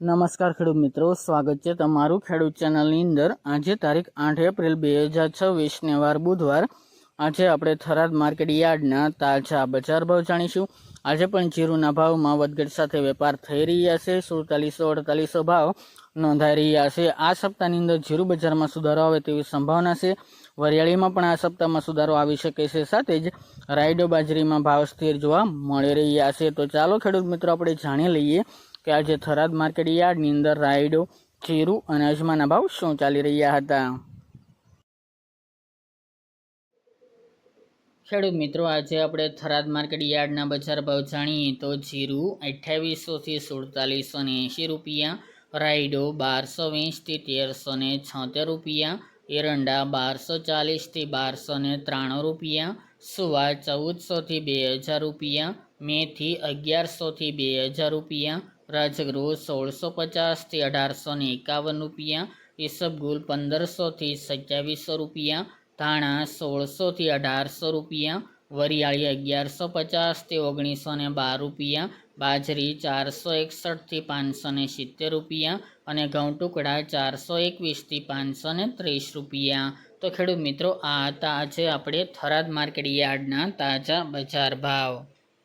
નમસ્કાર ખેડૂત મિત્રો, સ્વાગત છે તમારું ખેડૂત ચેનલની અંદર। આજે તારીખ 8 એપ્રિલ 2026 ને વાર બુધવાર। આજે આપણે થરાદ માર્કેટ યાર્ડના તાજા બજાર ભાવ જાણીશું। આજે પણ જીરુના ભાવમાં વધઘટ સાથે વેપાર થઈ રહ્યા છે। 4748 ભાવ નોંધાઈ રહ્યા છે। આ સપ્તાહની અંદર જીરુ બજારમાં સુધારો આવે તેવી સંભાવના છે। વરિયાળીમાં પણ આ સપ્તાહમાં સુધારો આવી શકે છે। સાથે જ રાયડો બાજરીમાં ભાવ સ્થિર જોવા મળી રહ્યા છે। તો ચાલો ખેડૂત મિત્રો આપણે જાણી લઈએ કે આજે થરાદ માર્કેટ યાર્ડની અંદર રાયડો, જીરુ અને અજમાના ભાવ શું ચાલી રહ્યા હતા। ખેડૂત મિત્રો, આજે આપણે થરાદ માર્કેટ યાર્ડના બજાર ભાવ જાણીએ તો જીરુ 2800 થી 4780 રૂપિયા, રાયડો 1220 થી 1376 રૂપિયા, એરંડા 1240 થી 1293 રૂપિયા, સુવા 1400 થી 2000 રૂપિયા, મેથી 1100 થી 2000 રૂપિયા, રાજગૃહ 1650 થી 1851 રૂપિયા, ઈસબગુલ 1500 થી 2700 રૂપિયા, ધાણા 1600 થી 1800 રૂપિયા, વરિયાળી 1150 થી 1912 રૂપિયા, બાજરી 461 થી 570 રૂપિયા અને ઘઉં ટુકડા 421 થી 530 રૂપિયા। તો ખેડૂત મિત્રો, આ હતા આજે આપણે થરાદ માર્કેટ યાર્ડના તાજા બજાર ભાવ।